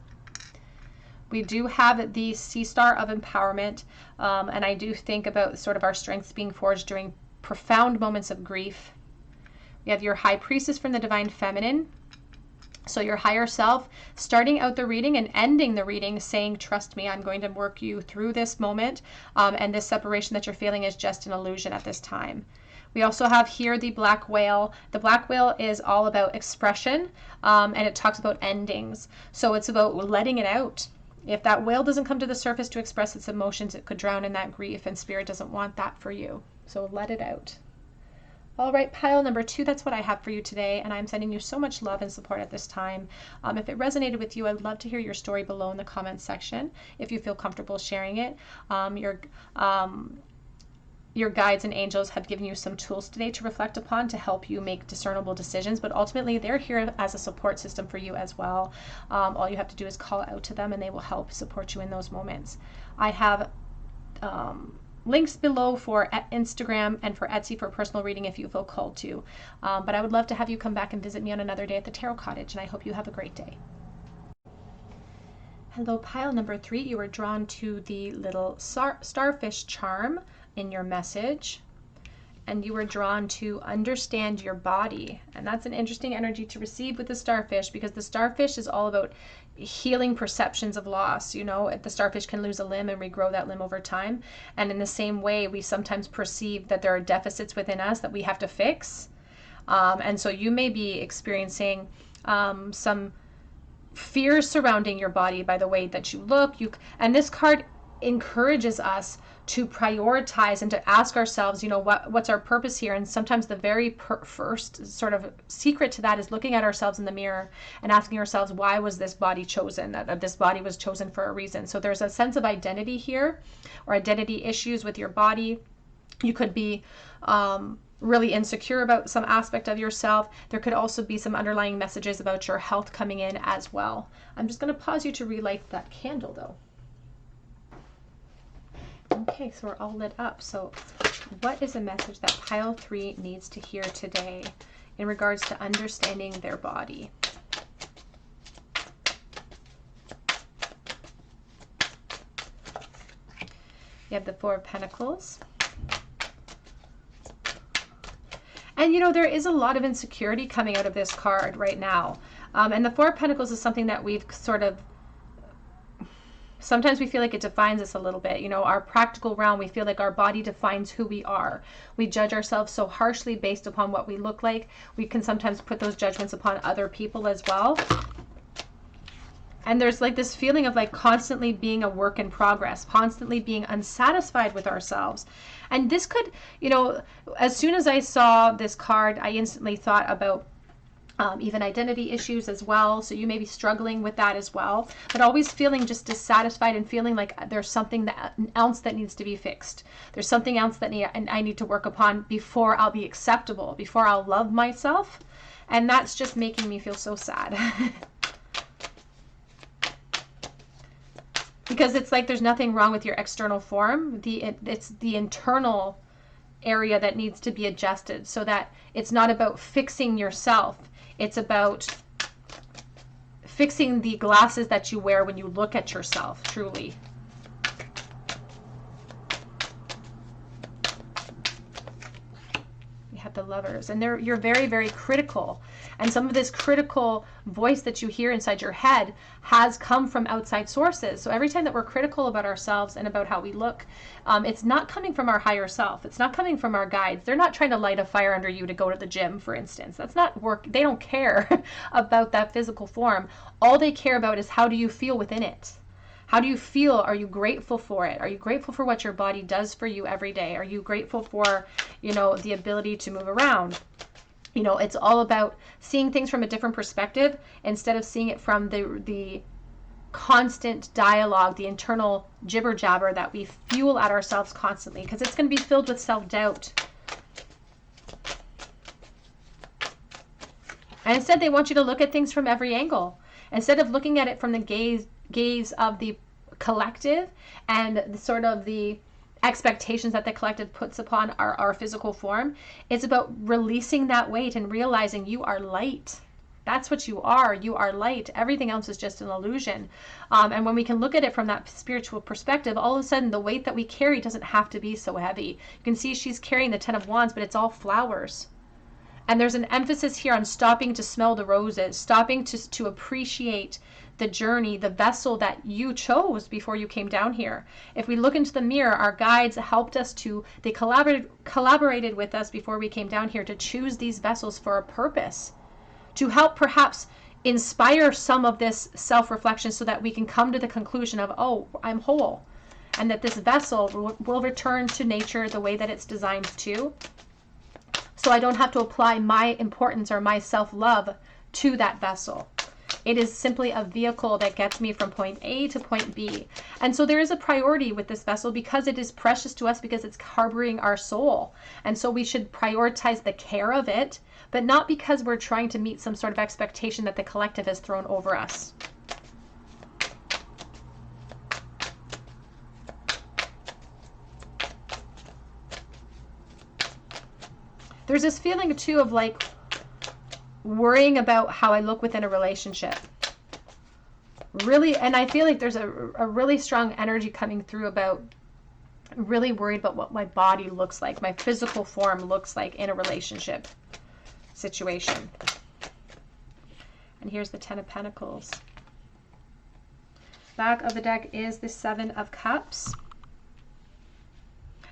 Speaker 1: We do have the Sea Star of Empowerment, and I do think about sort of our strengths being forged during profound moments of grief. We have your High Priestess from the Divine Feminine. So your higher self, starting out the reading and ending the reading, saying, trust me, I'm going to work you through this moment. And this separation that you're feeling is just an illusion at this time. We also have here the black whale. The black whale is all about expression, and it talks about endings. So it's about letting it out. If that whale doesn't come to the surface to express its emotions, it could drown in that grief, and spirit doesn't want that for you. So let it out. All right, pile number 2, that's what I have for you today, and I'm sending you so much love and support at this time. If it resonated with you, I'd love to hear your story below in the comments section, if you feel comfortable sharing it. Your guides and angels have given you some tools today to reflect upon to help you make discernible decisions, but ultimately they're here as a support system for you as well. All you have to do is call out to them, and they will help support you in those moments. I have links below for Instagram and for Etsy for personal reading if you feel called to. But I would love to have you come back and visit me on another day at the Tarot Cottage, and I hope you have a great day. Hello, pile number 3. You were drawn to the little starfish charm in your message, and you were drawn to understand your body. And that's an interesting energy to receive with the starfish, because the starfish is all about healing perceptions of loss. You know, the starfish can lose a limb and regrow that limb over time. And in the same way, we sometimes perceive that there are deficits within us that we have to fix. And so you may be experiencing some fears surrounding your body by the way that you look. And this card encourages us to prioritize and to ask ourselves, you know, what's our purpose here? And sometimes the very first sort of secret to that is looking at ourselves in the mirror and asking ourselves, why was this body chosen? That this body was chosen for a reason. So there's a sense of identity here, or identity issues with your body. You could be really insecure about some aspect of yourself. There could also be some underlying messages about your health coming in as well. I'm just going to pause you to relight that candle though. Okay, so we're all lit up. So what is a message that pile 3 needs to hear today in regards to understanding their body? You have the 4 of Pentacles. And you know, there is a lot of insecurity coming out of this card right now. And the 4 of Pentacles is something that we've sort of, sometimes we feel like it defines us a little bit. You know, our practical realm, we feel like our body defines who we are. We judge ourselves so harshly based upon what we look like. We can sometimes put those judgments upon other people as well. And there's like this feeling of like constantly being a work in progress, constantly being unsatisfied with ourselves. And this could, you know, as soon as I saw this card, I instantly thought about even identity issues as well. So you may be struggling with that as well, but always feeling just dissatisfied and feeling like there's something else that needs to be fixed. There's something else that I need to work upon before I'll be acceptable, before I'll love myself. And that's just making me feel so sad. Because it's like there's nothing wrong with your external form. It's the internal area that needs to be adjusted, so that it's not about fixing yourself. It's about fixing the glasses that you wear when you look at yourself, truly. You have the Lovers, and you're very, very critical. And some of this critical voice that you hear inside your head has come from outside sources. So every time that we're critical about ourselves and about how we look, it's not coming from our higher self. It's not coming from our guides. They're not trying to light a fire under you to go to the gym, for instance. That's not work. They don't care about that physical form. All they care about is, how do you feel within it? How do you feel? Are you grateful for it? Are you grateful for what your body does for you every day? Are you grateful for, you know, the ability to move around? You know, it's all about seeing things from a different perspective instead of seeing it from the constant dialogue, the internal jibber jabber that we fuel at ourselves constantly, because it's going to be filled with self-doubt. And instead, they want you to look at things from every angle. Instead of looking at it from the gaze of the collective and the expectations that the collective puts upon our physical form, it's about releasing that weight and realizing you are light. That's what you are. You are light. Everything else is just an illusion. And when we can look at it from that spiritual perspective, all of a sudden the weight that we carry doesn't have to be so heavy. You can see she's carrying the 10 of Wands, but it's all flowers. And there's an emphasis here on stopping to smell the roses, stopping to appreciate the journey, the vessel that you chose before you came down here. If we look into the mirror, our guides helped us they collaborated with us before we came down here to choose these vessels for a purpose, to help perhaps inspire some of this self-reflection so that we can come to the conclusion of, oh, I'm whole, and that this vessel will return to nature the way that it's designed to. So I don't have to apply my importance or my self-love to that vessel. It is simply a vehicle that gets me from point A to point B. And so there is a priority with this vessel because it is precious to us, because it's harboring our soul. And so we should prioritize the care of it, but not because we're trying to meet some sort of expectation that the collective has thrown over us. There's this feeling too of like worrying about how I look within a relationship. Really, and I feel like there's a really strong energy coming through about really worried about what my body looks like, my physical form looks like in a relationship situation. And here's the Ten of Pentacles. Back of the deck is the Seven of Cups.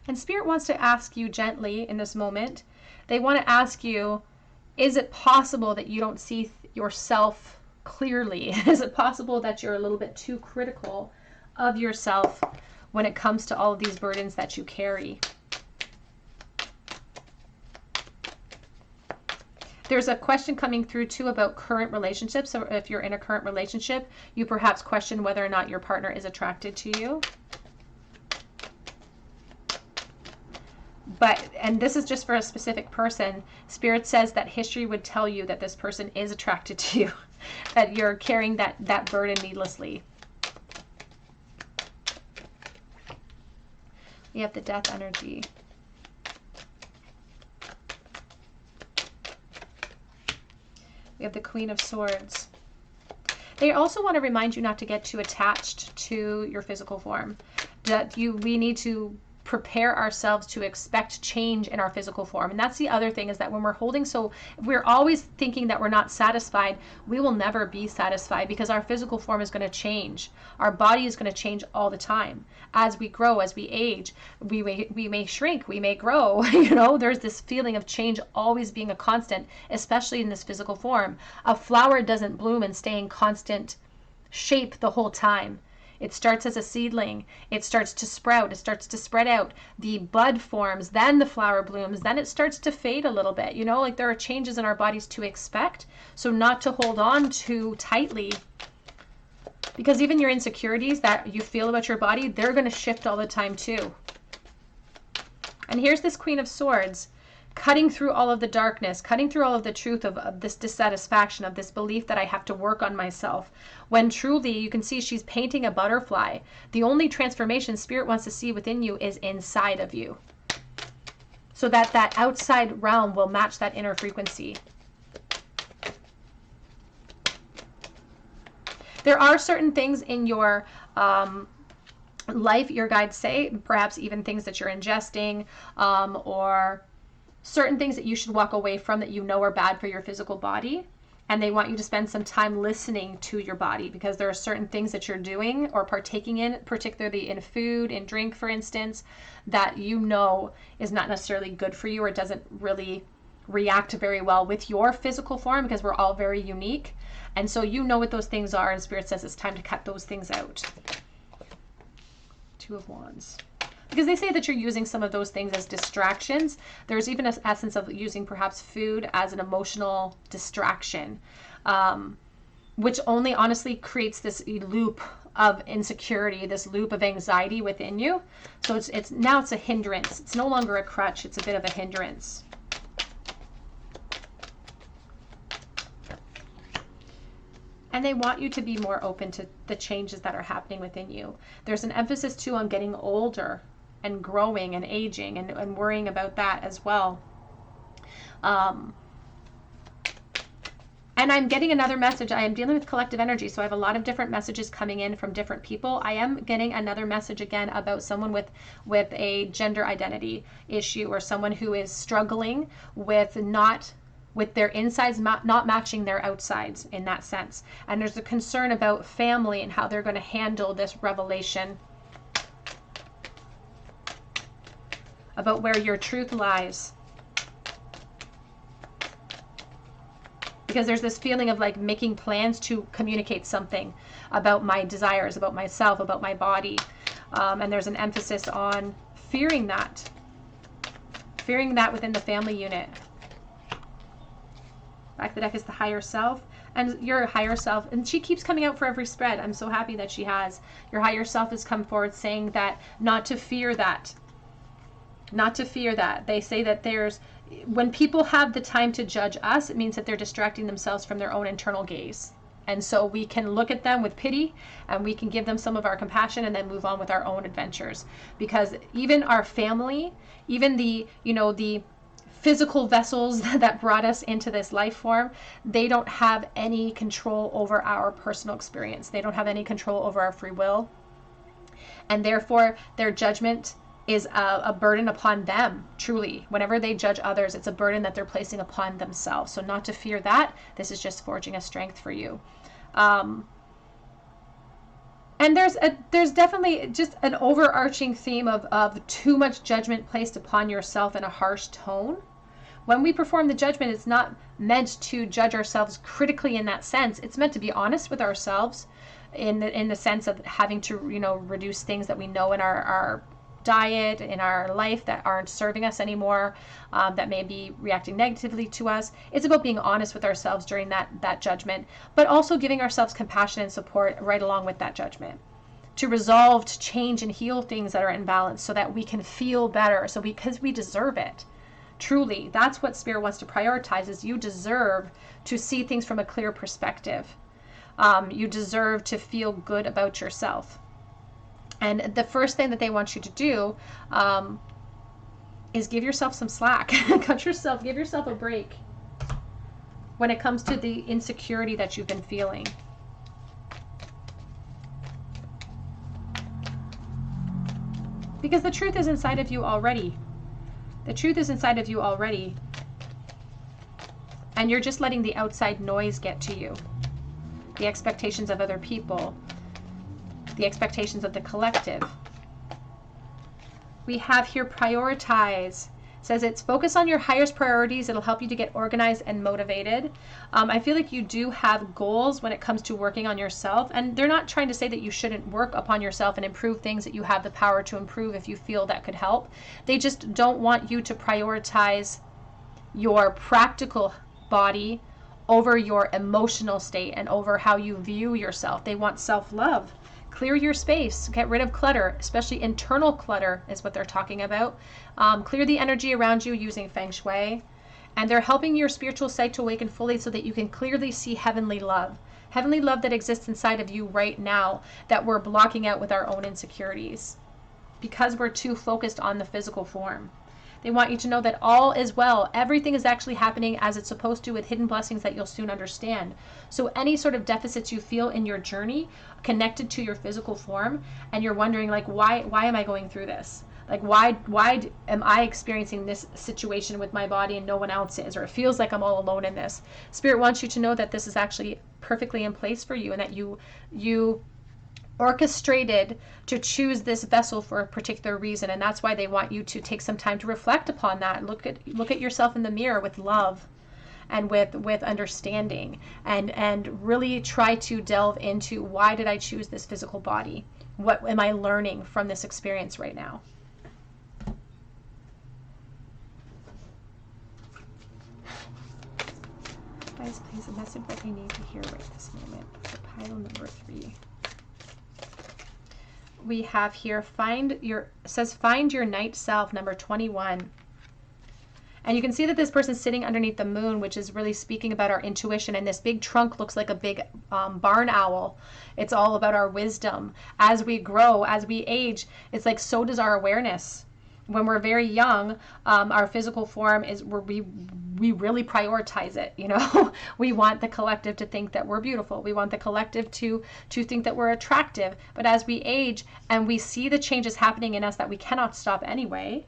Speaker 1: And Spirit wants to ask you gently in this moment. They want to ask you, is it possible that you don't see yourself clearly? Is it possible that you're a little bit too critical of yourself when it comes to all of these burdens that you carry? There's a question coming through too about current relationships. So if you're in a current relationship, you perhaps question whether or not your partner is attracted to you. And this is just for a specific person. Spirit says that history would tell you that this person is attracted to you, that you're carrying that burden needlessly. We have the Death energy. We have the Queen of Swords. They also want to remind you not to get too attached to your physical form. That we need to prepare ourselves to expect change in our physical form. And that's the other thing, is that when we're if we're always thinking that we're not satisfied, we will never be satisfied, because our physical form is going to change. Our body is going to change all the time. As we grow, as we age, we may shrink, we may grow. There's this feeling of change always being a constant, especially in this physical form. A flower doesn't bloom and stay in constant shape the whole time. It starts as a seedling, it starts to sprout, it starts to spread out, the bud forms, then the flower blooms, then it starts to fade a little bit. Like there are changes in our bodies to expect, so not to hold on too tightly, because even your insecurities that you feel about your body, they're going to shift all the time too. And here's this Queen of Swords, cutting through all of the darkness, cutting through all of the truth of this dissatisfaction, of this belief that I have to work on myself. When truly, you can see she's painting a butterfly. The only transformation Spirit wants to see within you is inside of you, so that outside realm will match that inner frequency. There are certain things in your life, your guides say, perhaps even things that you're ingesting, or certain things that you should walk away from that are bad for your physical body. And they want you to spend some time listening to your body, because there are certain things that you're doing or partaking in, particularly in food, in drink, for instance, that is not necessarily good for you, or doesn't really react very well with your physical form, because we're all very unique. And so what those things are, and Spirit says it's time to cut those things out. Two of Wands. Because they say that you're using some of those things as distractions. There's even an essence of using perhaps food as an emotional distraction, which only honestly creates this loop of insecurity, this loop of anxiety within you. So it's now a hindrance. It's no longer a crutch. It's a bit of a hindrance. And they want you to be more open to the changes that are happening within you. There's an emphasis too on getting older and growing and aging, and worrying about that as well. And I'm getting another message. I am dealing with collective energy, so I have a lot of different messages coming in from different people. I am getting another message again about someone with a gender identity issue, or someone who is struggling with not with their insides not matching their outsides in that sense. And there's a concern about family and how they're going to handle this revelation about where your truth lies. Because there's this feeling of like making plans to communicate something about my desires, about myself, about my body. And there's an emphasis on fearing that within the family unit. Back of the deck is the higher self, and your higher self, and she keeps coming out for every spread. I'm so happy that she has. Your higher self has come forward saying that not to fear that. Not to fear that. They say that when people have the time to judge us, it means that they're distracting themselves from their own internal gaze. And so we can look at them with pity, and we can give them some of our compassion, and then move on with our own adventures. Because even our family, even the physical vessels that brought us into this life form, they don't have any control over our personal experience. They don't have any control over our free will. And therefore, their judgment is a burden upon them, truly. Whenever they judge others, it's a burden that they're placing upon themselves. So not to fear that. This is just forging a strength for you. And there's definitely just an overarching theme of too much judgment placed upon yourself in a harsh tone. When we perform the judgment, it's not meant to judge ourselves critically in that sense. It's meant to be honest with ourselves in the sense of having to, reduce things that we know in our diet, in our life, that aren't serving us anymore, that may be reacting negatively to us. It's about being honest with ourselves during that judgment, but also giving ourselves compassion and support right along with that judgment, to resolve, to change and heal things that are imbalanced so that we can feel better. Because we deserve it. Truly, that's what Spirit wants to prioritize, is you deserve to see things from a clear perspective. You deserve to feel good about yourself. And the first thing that they want you to do is give yourself some slack. Give yourself a break when it comes to the insecurity that you've been feeling. Because the truth is inside of you already. The truth is inside of you already. And you're just letting the outside noise get to you. The expectations of other people. The expectations of the collective. We have here prioritize. It says it's focus on your highest priorities. It'll help you to get organized and motivated. I feel like you do have goals when it comes to working on yourself. And they're not trying to say that you shouldn't work upon yourself and improve things that you have the power to improve if you feel that could help. They just don't want you to prioritize your practical body over your emotional state and over how you view yourself. They want self-love. Clear your space, get rid of clutter, especially internal clutter is what they're talking about. Clear the energy around you using Feng Shui. And they're helping your spiritual sight to awaken fully so that you can clearly see heavenly love. Heavenly love that exists inside of you right now that we're blocking out with our own insecurities because we're too focused on the physical form. They want you to know that all is well. Everything is actually happening as it's supposed to, with hidden blessings that you'll soon understand. So any sort of deficits you feel in your journey connected to your physical form, and you're wondering, like, why am I going through this? Like, why am I experiencing this situation with my body and no one else is? Or it feels like I'm all alone in this. Spirit wants you to know that this is actually perfectly in place for you, and that you orchestrated to choose this vessel for a particular reason. And that's why they want you to take some time to reflect upon that. Look at yourself in the mirror with love and with understanding, and really try to delve into, why did I choose this physical body? What am I learning from this experience right now? Guys, please, a message that I need to hear right this moment for pile number 3. We have here, find your night self, number 21. And you can see that this person's sitting underneath the moon, which is really speaking about our intuition. And this big trunk looks like a big barn owl. It's all about our wisdom. As we grow, as we age, it's like so does our awareness. When we're very young, our physical form is where we really prioritize it. We want the collective to think that we're beautiful. We want the collective to think that we're attractive. But as we age and we see the changes happening in us that we cannot stop anyway,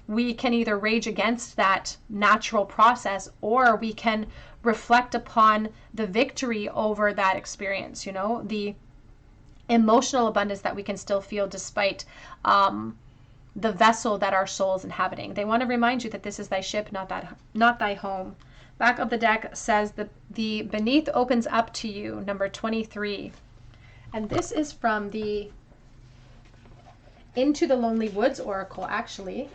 Speaker 1: we can either rage against that natural process, or we can reflect upon the victory over that experience, you know, the emotional abundance that we can still feel despite the vessel that our soul is inhabiting. They want to remind you that this is thy ship, not thy home. Back of the deck says the beneath opens up to you, number 23. And this is from the Into the Lonely Woods Oracle, actually.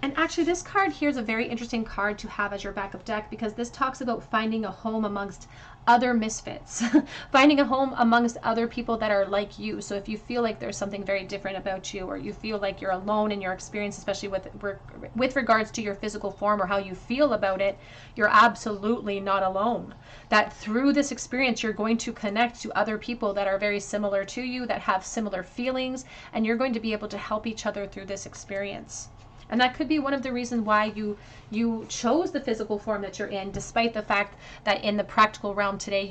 Speaker 1: And actually, this card here is a very interesting card to have as your backup deck, because this talks about finding a home amongst other misfits, finding a home amongst other people that are like you. So if you feel like there's something very different about you, or you feel like you're alone in your experience, especially with regards to your physical form or how you feel about it, you're absolutely not alone. That through this experience, you're going to connect to other people that are very similar to you, that have similar feelings, and you're going to be able to help each other through this experience. And that could be one of the reasons why you chose the physical form that you're in, despite the fact that in the practical realm today,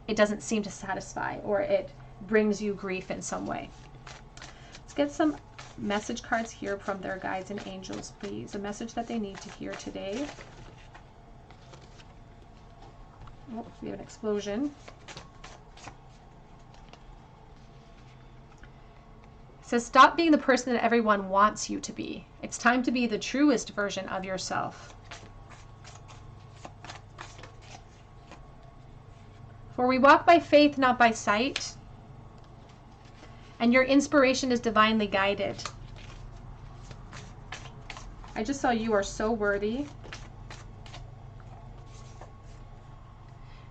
Speaker 1: it doesn't seem to satisfy, or it brings you grief in some way. Let's get some message cards here from their guides and angels, please. A message that they need to hear today. Oh, we have an explosion. It says, stop being the person that everyone wants you to be. It's time to be the truest version of yourself. For we walk by faith, not by sight. And your inspiration is divinely guided. I just saw you are so worthy.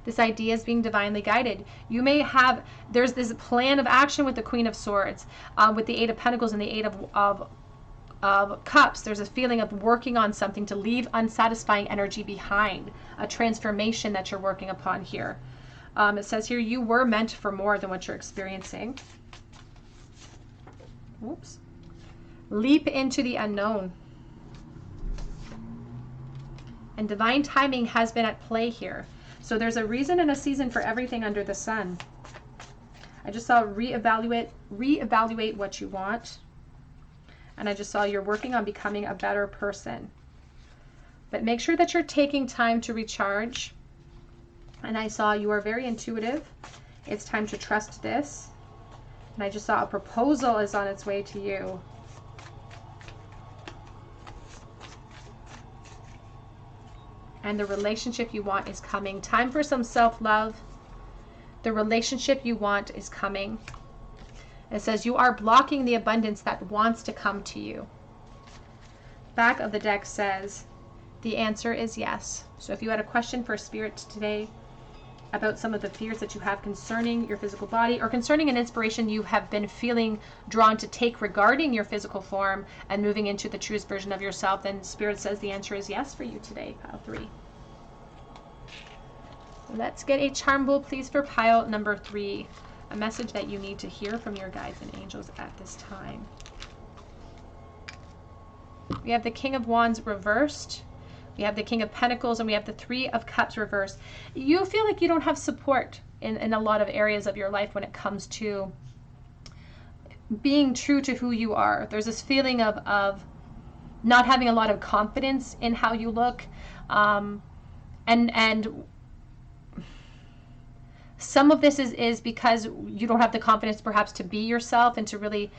Speaker 1: This idea is being divinely guided. You may have, there's this plan of action with the Queen of Swords, with the Eight of Pentacles and the Eight of Cups. There's a feeling of working on something to leave unsatisfying energy behind, a transformation that you're working upon here. It says here, you were meant for more than what you're experiencing. Oops. Leap into the unknown. And divine timing has been at play here. So there's a reason and a season for everything under the sun. I just saw reevaluate what you want. And I just saw you're working on becoming a better person. But make sure that you're taking time to recharge. And I saw you are very intuitive. It's time to trust this. And I just saw a proposal is on its way to you. And the relationship you want is coming. Time for some self-love. The relationship you want is coming. It says you are blocking the abundance that wants to come to you. Back of the deck says the answer is yes. So if you had a question for Spirit today about some of the fears that you have concerning your physical body, or concerning an inspiration you have been feeling drawn to take regarding your physical form and moving into the truest version of yourself, then Spirit says the answer is yes for you today, pile 3. Let's get a charm bowl, please, for pile number 3. A message that you need to hear from your guides and angels at this time. We have the King of Wands reversed. We have the King of Pentacles, and we have the Three of Cups reversed. You feel like you don't have support in a lot of areas of your life when it comes to being true to who you are. There's this feeling of not having a lot of confidence in how you look. And some of this is because you don't have the confidence perhaps to be yourself and to really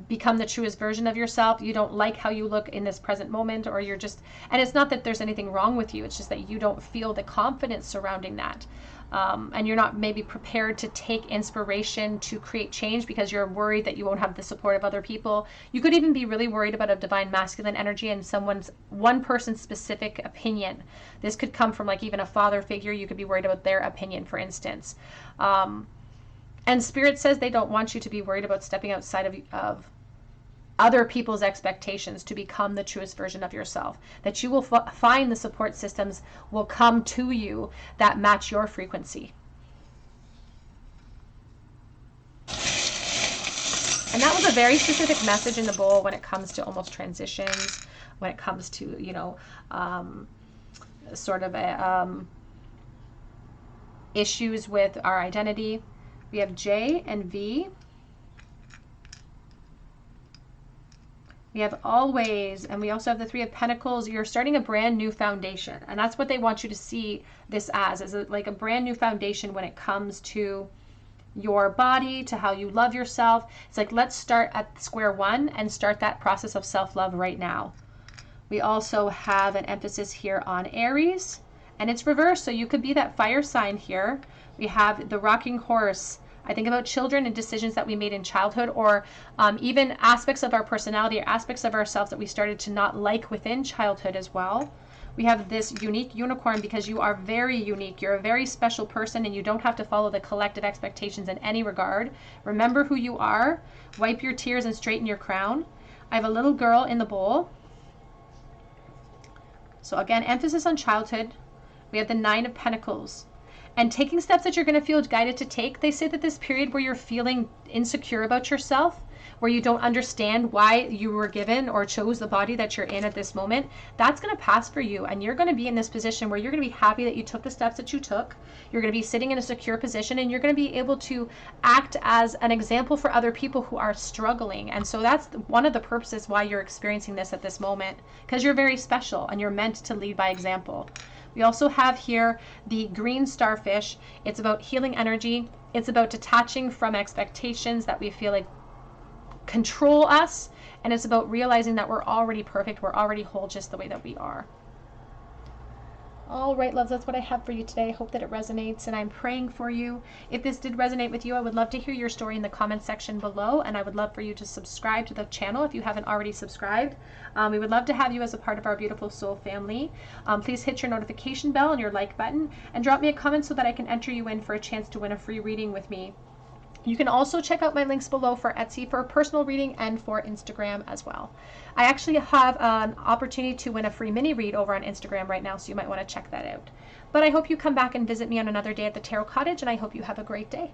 Speaker 1: become the truest version of yourself. You don't like how you look in this present moment, or you're just, and it's not that there's anything wrong with you, it's just that you don't feel the confidence surrounding that. And you're not maybe prepared to take inspiration to create change because you're worried that you won't have the support of other people. You could even be really worried about a divine masculine energy and one person's specific opinion. This could come from like even a father figure. You could be worried about their opinion, for instance. And Spirit says they don't want you to be worried about stepping outside of other people's expectations to become the truest version of yourself, that you will find the support systems will come to you that match your frequency. And that was a very specific message in the bowl when it comes to almost transitions, when it comes to, you know, sort of issues with our identity. We have J and V. We have always, and we also have the Three of Pentacles. You're starting a brand new foundation. And that's what they want you to see this as, like a brand new foundation when it comes to your body, to how you love yourself. It's like, let's start at square one and start that process of self-love right now. We also have an emphasis here on Aries, and it's reversed. So you could be that fire sign here. We have the rocking horse. I think about children and decisions that we made in childhood, or even aspects of our personality or aspects of ourselves that we started to not like within childhood as well. We have this unique unicorn because you are very unique. You're a very special person and you don't have to follow the collective expectations in any regard. Remember who you are. Wipe your tears and straighten your crown. I have a little girl in the bowl. So again, emphasis on childhood. We have the Nine of Pentacles. And taking steps that you're going to feel guided to take. They say that this period where you're feeling insecure about yourself, where you don't understand why you were given or chose the body that you're in at this moment, that's going to pass for you. And you're going to be in this position where you're going to be happy that you took the steps that you took. You're going to be sitting in a secure position and you're going to be able to act as an example for other people who are struggling. And so that's one of the purposes why you're experiencing this at this moment, because you're very special and you're meant to lead by example. We also have here the green starfish. It's about healing energy. It's about detaching from expectations that we feel like control us. And it's about realizing that we're already perfect. We're already whole just the way that we are. All right, loves, that's what I have for you today. I hope that it resonates, and I'm praying for you. If this did resonate with you, I would love to hear your story in the comment section below, and I would love for you to subscribe to the channel if you haven't already subscribed. We would love to have you as a part of our beautiful soul family. Please hit your notification bell and your like button, and drop me a comment so that I can enter you in for a chance to win a free reading with me. You can also check out my links below for Etsy for a personal reading and for Instagram as well. I actually have an opportunity to win a free mini read over on Instagram right now, so you might want to check that out. But I hope you come back and visit me on another day at the Tarot Cottage, and I hope you have a great day.